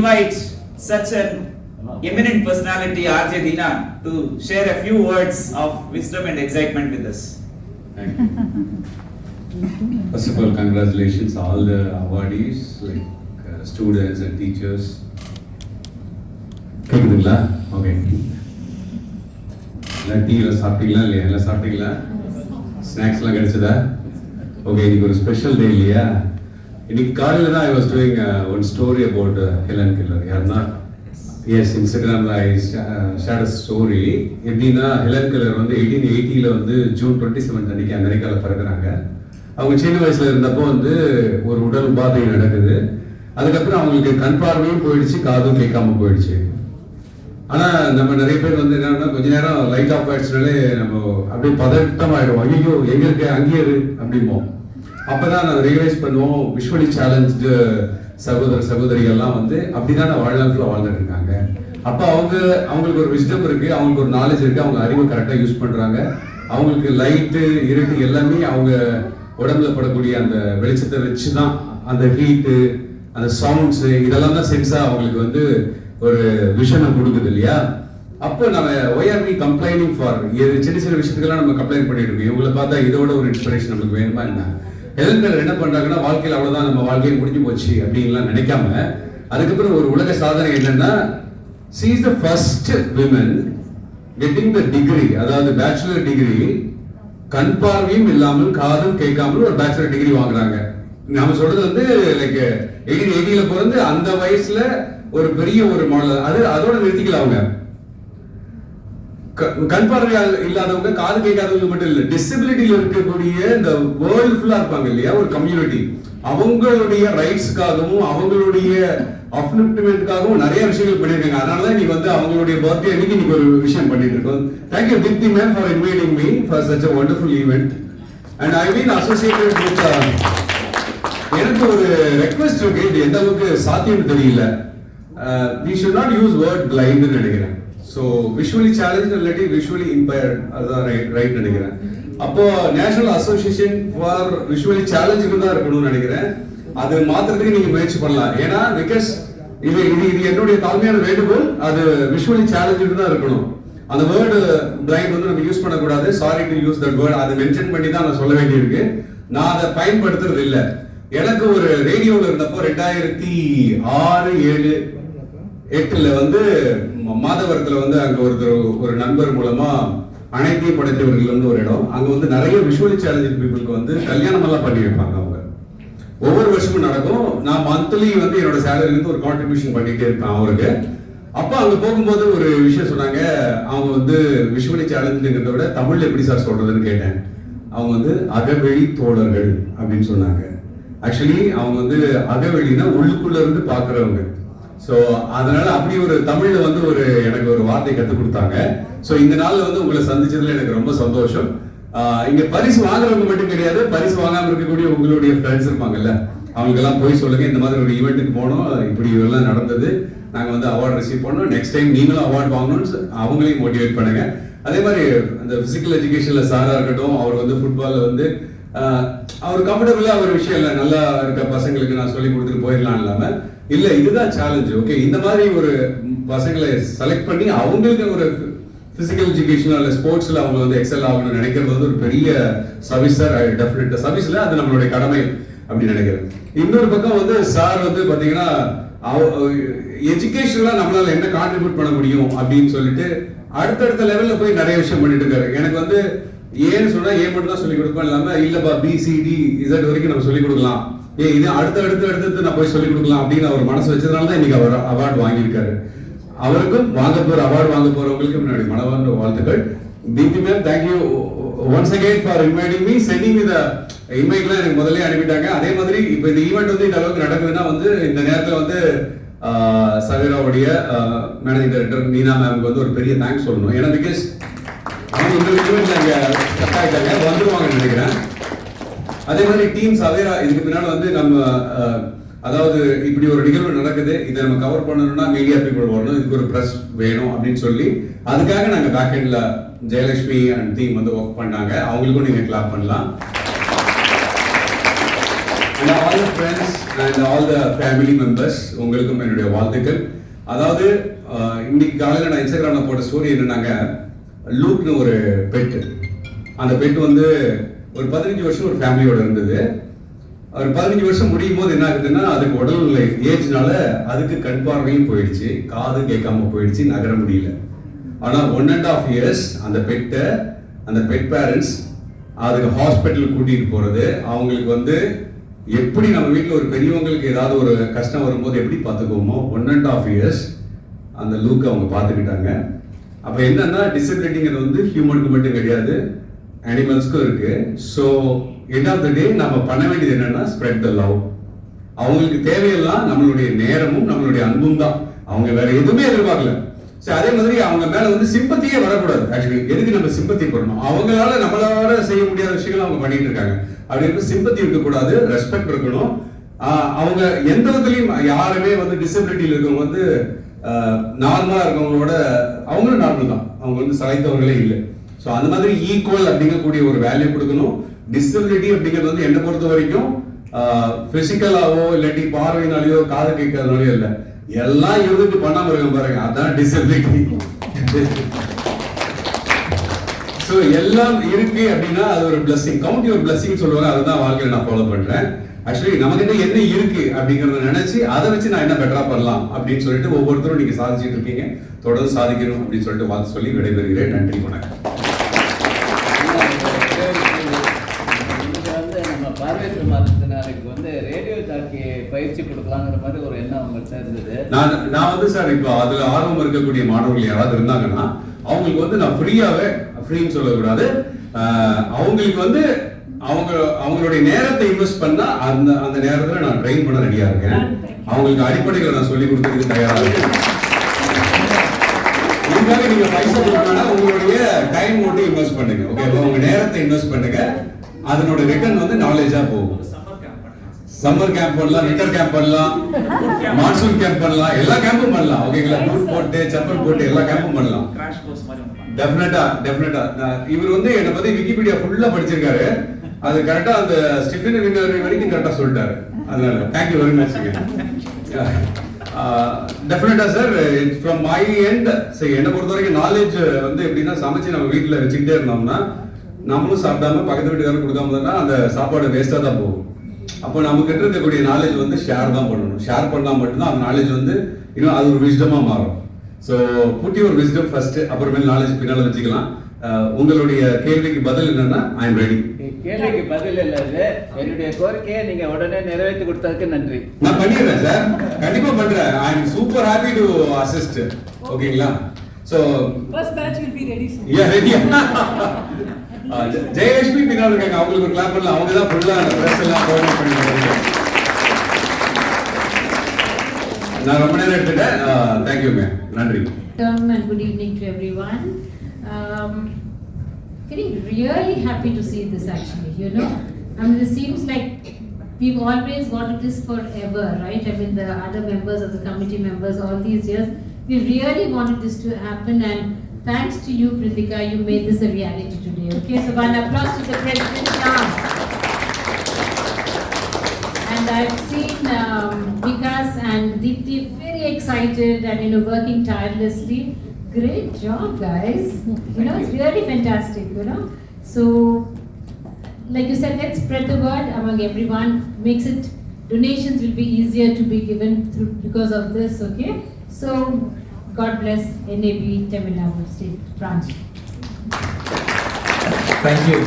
invite such an eminent personality, RJ Deena, to share a few words of wisdom and excitement with us. Thank you. First of all, congratulations all the awardees, like students and teachers. கேக்குதுங்களா? Okay. டீலாம் சாப்பிட்டீங்களா இல்லையா? எல்லாம் சாப்பிட்டீங்களா? ஸ்நாக்ஸ்லாம் கிடைச்சதா? Okay, இன்னைக்கு ஒரு ஸ்பெஷல் டே இல்லையா? இன்னைக்கு காலையில் தான் I was doing one story about Helen Keller. யாருன்னா எஸ் இன்ஸ்டாகிராமில் ஐ ஷேர் ஸ்டோரி. எப்படின்னா ஹெலன் கெல்லர் வந்து 1880 வந்து ஜூன் 27 அன்னைக்கு அமெரிக்காவில் பிறகுறாங்க. அவங்க சின்ன வயசுல இருந்தப்போ வந்து ஒரு உடல் உபாதை நடக்குது. அதுக்கப்புறம் அவங்களுக்கு கண் பார்வையும் போயிடுச்சு, காதும் கேட்காம போயிடுச்சு. ஆனா நம்ம நிறைய பேர் வந்து என்னன்னா கொஞ்ச நேரம் லைட் ஆஃப் ஆயிடுச்சுனாலே நம்ம அப்படியே பதட்டம் ஆயிடும். ஐயோ எங்க இருக்கு, அங்கேயே இரு அப்படிம்போம். அப்பதான் நம்ம ரியலைஸ் பண்ணுவோம் விஷுவலி சேலஞ்சு சகோதர சகோதரிகள்லாம் வந்து அப்படிதான் வாழ்நாள் வாழ்ந்துட்டு இருக்காங்க. அப்ப அவங்களுக்கு ஒரு விஸ்டம் இருக்கு, அவங்களுக்கு ஒரு நாலேஜ் இருக்கு, அவங்க அறிவை கரெக்டா யூஸ் பண்றாங்க. அவங்களுக்கு லைட்டு இருட்டு எல்லாமே அவங்க உடம்புல படக்கூடிய அந்த வெளிச்சத்தை வச்சுதான் அந்த ஹீட்டு அந்த சவுண்ட்ஸ் இதெல்லாம் தான் சென்ஸா அவங்களுக்கு வந்து ஒரு விஷனை கொடுக்குது இல்லையா? அப்போ நம்ம why are we complaining for சின்ன சின்ன விஷயத்துக்கெல்லாம் நம்ம கம்ப்ளைண்ட் பண்ணிட்டு இருக்கோம். இவங்களை பார்த்தா இதோட ஒரு இன்ஸ்பிரேஷன் நம்மளுக்கு வேணுமா என்ன? ஹெலன் கெல்லர் என்ன பண்றாங்கன்னா வாழ்க்கையில் அவ்வளவுதான், நம்ம வாழ்க்கையை முடிஞ்சு போச்சு அப்படின்லாம் நினைக்காம அதுக்கப்புறம் ஒரு உலக சாதனை என்னன்னா she is the first women getting the degree, அதாவது பேச்சுலர் டிகிரி கண் பார்வையும் இல்லாமல் காதும் கேட்காமல் ஒரு பேச்சுலர் டிகிரி வாங்குறாங்க. நாம சொல்றது வந்து லைக் 1880 பிறந்து அந்த வயசுல ஒரு பெரிய ஒரு மாடல். அதோட நிறுத்திக்கல. அவங்க கண் பார்வை இல்லாதவங்க, காது கேட்காதவங்க மட்டும் இல்ல, டிசபிலிட்டியில இருக்கக்கூடிய இந்த வேர்ல்டு ஃபுல்லா இருப்பாங்க இல்லையா ஒரு கம்யூனிட்டி, அவங்களுடைய ரைட்ஸ்க்காகவும் அவங்களுடைய அப்லிப்ட்மெண்ட்காகவும் நிறைய விஷயங்கள் பண்ணிருக்காங்க. அதனாலதான் நீ வந்து அவங்களுடைய பர்த்டே அன்னைக்கு இன்னைக்கு ஒரு விஷயம் பண்ணிட்டு இருக்கோம். Thank you Dipti ma'am for inviting me for such a wonderful event and I've been associated with எனக்கு ஒரு ரெக்வெஸ்ட் இருக்கு. இது எந்த அளவுக்கு சாத்தியம் தெரியல. we should not use word blind ன்னு நினைக்கிறேன். So visually challenged இல்லாட்டி visually impaired அதான் ரைட் நினைக்கிறேன். அப்போ national association for visually challenge தான் இருக்கணும்னு நினைக்கிறேன். அது மாத்திரத்துக்கு நீங்க முயற்சி பண்ணலாம். ஏன்னா பிகாஸ் இது என்னுடைய தாழ்மையான வேண்டுகோள். அது விஷுவலி சேலஞ்சு தான் இருக்கணும். அந்த வேர்டு பிளைண்ட் வந்து நம்ம யூஸ் பண்ணக்கூடாது. Sorry to use that word. அதை மென்ஷன் பண்ணி தான் நான் சொல்ல வேண்டியிருக்கு. நான் அதை பயன்படுத்துறது இல்லை. எனக்கு ஒரு ரேடியோவில் இருந்தப்போ 2006, 7, 8 வந்து மாதவரத்துல வந்து அங்க ஒரு நண்பர் மூலமா அனைத்தைய படைத்தவர்கள் ஒரு இடம், அங்க வந்து நிறைய விஷுவலி சேலஞ்சிங் பீப்புளுக்கு வந்து கல்யாணம் எல்லாம் பண்ணி வைப்பாங்க. அவங்க ஒவ்வொரு வருஷமும் நடக்கும். நான் மந்த்லி வந்து என்னோட சேலரி இருந்து ஒரு கான்ட்ரிபியூஷன் பண்ணிட்டே இருப்பேன் அவருக்கு. அப்ப அங்க போகும்போது ஒரு விஷயம் சொன்னாங்க. அவங்க வந்து விஷுவலி சேலஞ்சுங்கிறத விட தமிழ்ல எப்படி சார் சொல்றதுன்னு கேட்டேன். அவங்க வந்து அகவெளி தோழர்கள் அப்படின்னு சொன்னாங்க. ஆக்சுவலி அவங்க வந்து அகவெளினா உள்ளுக்குள்ள இருந்து பாக்குறவங்க. சோ அதனால அப்படி ஒரு தமிழ்ல வந்து எனக்கு ஒரு வார்த்தை கத்து கொடுத்தாங்க. சோ இந்த நாள்ல வந்து உங்களை சந்திச்சதுல எனக்கு ரொம்ப சந்தோஷம். இங்க பரிசு வாங்குறவங்க மட்டும் கிடையாது, பரிசு வாங்காம இருக்கக்கூடிய உங்களுடைய ஃப்ரெண்ட்ஸ் இருப்பாங்கல்ல, அவங்களுக்கு எல்லாம் போய் சொல்லுங்க இந்த மாதிரி ஒரு ஈவெண்ட்டுக்கு போனோம், இப்படி எல்லாம் நடந்தது, நாங்க வந்து அவார்டு ரிசீவ் பண்ணோம், நெக்ஸ்ட் டைம் நீங்களும் அவார்டு வாங்கணும்னு அவங்களையும் மோட்டிவேட் பண்ணுங்க. அதே மாதிரி அந்த பிசிக்கல் எஜுகேஷன்ல சாரா இருக்கட்டும், அவர் வந்து ஃபுட்பால்ல வந்து அவர் கம்ஃபர்டபுளா ஒரு விஷயம் இல்லை, நல்லா இருக்க பசங்களுக்கு நான் சொல்லி கொடுத்துட்டு போயிடலாம் இல்லாம இல்ல இதுதான் சேலஞ்சு. ஓகே, இந்த மாதிரி ஒரு பசங்களை செலக்ட் பண்ணி அவங்களுக்கு ஒரு பிசிக்கல் எஜுகேஷன் அல்ல ஸ்போர்ட்ஸ்ல அவங்க வந்து எக்ஸல் ஆகணும்னு நினைக்கிறது வந்து ஒரு பெரிய சர்வீஸ் சார். டெஃபினட் சர்வீஸ்ல அது நம்மளுடைய கடமை அப்படின்னு நினைக்கிறேன். இன்னொரு பக்கம் வந்து சார் வந்து பாத்தீங்கன்னா எஜுகேஷன்ல நம்மளால என்ன கான்ட்ரிபியூட் பண்ண முடியும் அப்படின்னு சொல்லிட்டு அடுத்தடுத்த லெவல்ல போய் நிறைய விஷயம் பண்ணிட்டு இருக்காரு. எனக்கு வந்து ஏன்னு சொன்னா ஏ மட்டும் தான் சொல்லி கொடுப்பேன் இல்லாம இல்லப்பா BCD Z வரைக்கும் நம்ம சொல்லி கொடுக்கலாம், இது அடுத்து நான் போய் சொல்லி கொடுக்கலாம் அப்படின்னு அவர் மனசு வச்சதுனால தான் இன்னைக்கு அவர் அவார்டு வாங்கியிருக்காரு. அவருக்கும் அவார்டு வாங்க போறவங்களுக்கு முன்னாடி மனவார்ந்த வாழ்த்துக்கள். Deepti ma'am, thank you once again for inviting me, sending me the இன்வைட்லாம் எனக்கு முதல்ல அனுப்பிட்டாங்க. அதே மாதிரி இப்போ இந்த ஈவெண்ட் வந்து இந்த அளவுக்கு நடக்குதுன்னா வந்து இந்த நேரத்தில் வந்து சவேராவுடைய மேனேஜிங் டைரக்டர் மீனா மேம்க்கு வந்து ஒரு பெரிய தேங்க்ஸ் சொல்லணும். ஏன்னா பிகாஸ் அவங்க இந்த ஈவெண்ட்ல அங்கே ஸ்டக் ஆகிட்டாங்க, வந்துருவாங்கன்னு நினைக்கிறேன். அதே மாதிரி டீம் சவேரா இதுக்கு பின்னாடி வந்து நம்ம அதாவது இப்படி ஒரு நிகழ்வு நடக்குது, இதை நம்ம கவர் பண்ணணும்னா மீடியா பீப்புள் வரணும், இதுக்கு ஒரு ப்ரெஸ் வேணும் அப்படின்னு சொல்லி அதுக்காக நாங்க பேக் எண்ட்ல ஜெயலட்சுமி அண்ட் டீம் வந்து ஒர்க் பண்ணாங்க. அவங்களுக்கும் நீங்க கிளாப் பண்ணலாம். and all the friends and all the family members உங்களுக்கும் என்னுடைய வாழ்த்துக்கள். அதாவது இன்னைக்கு காலையில் நான் இன்ஸ்டாகிராமில் போட்ட ஸ்டோரி என்னன்னாங்க, லூக்னு ஒரு பெட்டு. அந்த பெட்டு வந்து ஒரு 15 வருஷம் ஒரு ஃபேமிலியோட இருந்தது. ஒரு 15 வருஷம் முடியும் போது என்ன ஆகுதுன்னா, அதுக்கு உடல்நிலை ஏஜ்னால அதுக்கு கண் பார்வையும் போயிடுச்சு, காது கேட்காம போயிடுச்சு, நகர முடியல. ஆனால் 1.5 years அந்த பெட்டை, அந்த பெட் பேரண்ட்ஸ் அதுக்கு ஹாஸ்பிட்டல் கூட்டிகிட்டு போகிறது, அவங்களுக்கு வந்து எப்படி நம்ம வீட்டில் ஒரு பெரியவங்களுக்கு ஏதாவது ஒரு கஷ்டம் வரும்போது எப்படி பார்த்துக்குவோமோ 1.5 years அந்த லூக்கை அவங்க பார்த்துக்கிட்டாங்க. அப்போ என்னன்னா, டிசபிலிட்டிங்கிறது வந்து ஹியூமனுக்கு மட்டும் கிடையாது, அனிமல்ஸ்க்கும் இருக்கு. ஸோ எண்ட் ஆஃப் த டே நம்ம பண்ண வேண்டியது என்னன்னா, ஸ்ப்ரெட் த லவ். அவங்களுக்கு தேவையெல்லாம் நம்மளுடைய நேரமும் நம்மளுடைய அன்பும் தான். அவங்க வேற எதுவுமே எதிர்பார்க்கல. சரி, அதே மாதிரி அவங்க மேல வந்து சிம்பத்தியே வரக்கூடாது. ஆக்சுவலி எதுக்கு நம்ம சிம்பத்தி பண்ணணும்? அவங்களால நம்மளால செய்ய முடியாத விஷயங்கள் அவங்க பண்ணிட்டு இருக்காங்க. அப்படி இருக்க சிம்பத்தி இருக்கக்கூடாது, ரெஸ்பெக்ட் இருக்கணும். அவங்க எந்த விதத்துலையும் யாருமே வந்து டிசபிலிட்டியில் இருக்கவங்க வந்து நார்மலா இருக்கவங்களோட அவங்களும் நார்மல் தான், அவங்க வந்து சளைத்தவர்களே இல்லை. ஸோ அந்த மாதிரி ஈக்குவல் அப்படிங்கக்கூடிய ஒரு வேல்யூ கொடுக்கணும். டிசபிலிட்டி அப்படிங்கிறது வந்து என்னை பொறுத்த வரைக்கும் பிசிக்கலாவோ இல்லாட்டி பார்வையினாலேயோ காது கேட்கறதுனாலயோ இல்லை, எல்லாம் இருந்துட்டு பண்ணாம இருக்க பாருங்க, அதான் டிசபிலிட்டி. ஸோ எல்லாம் இருக்கு அப்படின்னா அது ஒரு பிளஸிங். கவுண்ட் யுவர் பிளஸிங் சொல்லுவாங்க, அதுதான் வாழ்க்கையில் நான் ஃபாலோ பண்றேன். ஆக்சுவலி நமக்கிட்ட என்ன இருக்கு அப்படிங்கறத நினைச்சு அதை வச்சு நான் என்ன பெட்டரா பண்ணலாம் அப்படின்னு சொல்லிட்டு ஒவ்வொருத்தரும் நீங்க சாதிச்சுட்டு இருக்கீங்க. தொடர்ந்து சாதிக்கணும் அப்படின்னு சொல்லிட்டு வாழ்த்து சொல்லி விடைபெறுகிறேன். நன்றி, வணக்கம். நம்ம பார்வையற்ற மாற்றுத்திறனாளிக்கு வந்து ரேடியோ ஜாக்கி பயிற்சி கொடுக்கலாங்கிற மாதிரி ஒரு எண்ணம் அவங்கள்ட்ட இருந்தது. நான் வந்து சார் இப்போ அதுல ஆர்வம் இருக்கக்கூடிய மாணவர்கள் யாராவது இருந்தாங்கன்னா அவங்களுக்கு வந்து நான் ஃப்ரீன்னு சொல்லக்கூடாது, அவங்களுக்கு வந்து அவங்களுடைய நேரத்தை இன்வெஸ்ட் பண்ணா அந்த நேரத்துல நான் ட்ரெயின் பண்ண ரெடியா இருக்கேன். அவங்களுக்கு அடிப்படைகளை நான் சொல்லி கொடுக்கறதுக்கு தயாரா இருக்கேன். இதுக்காக நீங்க பைசா கொடுக்கணும்னா உங்களுடைய டைம் மட்டும் இன்வெஸ்ட் பண்ணுங்க. ஓகே, உங்க நேரத்தை இன்வெஸ்ட் பண்ணுங்க. அதனோட ரிட்டர்ன் வந்து நாலேஜா போகும். சம்மர் கேம்ப் பண்ணலாம், வின்டர் கேம்ப் பண்ணலாம், மான்சூன் கேம்ப் பண்ணலாம், எல்லா கேம்பும் பண்ணலாம். ஓகேங்களா? பூட் போட்டு செப்பல் போட்டு எல்லா கேம்பும் பண்ணலாம். டெஃபினட்டா இவர் வந்து என்னை பத்தி விக்கிபீடியா ஃபுல்லா படிச்சிருக்காரு. அது கரெக்டா அந்த ஸ்டிஃபன் வின்னர் வரைக்கும் கரெக்டா சொல்லிட்டாரு. அதனால தேங்க்யூ வெரி மச். டெஃபினட்டா சார், ஃப்ரம் மை எண்ட் என்னை பொறுத்த வரைக்கும் நாலேஜ் வந்து எப்படின்னா, சமைச்சு நம்ம வீட்டில் வச்சுக்கிட்டே இருந்தோம்னா நம்மளும் சாப்பிடாம பக்கத்து வீட்டுக்காரரும் கொடுக்காம தான் அந்த சாப்பாடு வேஸ்டா தான் போகும். அப்போ நம்ம கிட்ட இருக்கக்கூடிய நாலேஜ் வந்து ஷேர் தான் பண்ணணும். ஷேர் பண்ணா மட்டும்தான் அந்த நாலேஜ் வந்து இன்னும் அது ஒரு விஸ்டமா மாறும். So put your wisdom first, அப்புறமேல் நாலேஜ் பின்னால வச்சுக்கலாம். உங்களுடைய கேள்விக்கு பதில் என்னன்னா, ஐ எம் ரெடி. கேள்விக்கு பதில் இல்லது, என்னுடைய கோரிக்கையை நீங்க உடனே நிறைவேற்றி கொடுத்ததுக்கு நன்றி. நான் பண்ணிடுறேன் சார், கண்டிப்பா பண்றேன். I am super happy to assist. ஓகேங்களா? So first batch will be ready soon. Yeah ready. Jayalakshmi பின்னால இருக்காங்க, அவங்களுக்கு ஒரு கிளாப் பண்ணலாம். அவங்க தான் ஃபுல்லா ட்ரெஸ் எல்லாம் கோஆர்டினேட் பண்ணிடுறாங்க. நான் ரொம்ப நேரம் எடுத்துட்டேன். தேங்க்யூ மேம், நன்றி. And good evening to everyone. Feeling really happy to see this actually, you know. I mean, it seems like we've always wanted this forever, right? I mean, the other members of the committee members all these years, we really wanted this to happen, and thanks to you, Prithika, you made this a reality today. Okay, so one applause to the president now. And I've seen Vikas and Deepthi very excited and working tirelessly. Great job, guys. It's really fantastic. So, like you said, let's spread the word among everyone. Makes it donations will be easier to be given through because of this. Okay. So, God bless NAB Tamil Nadu State Branch. Thank you.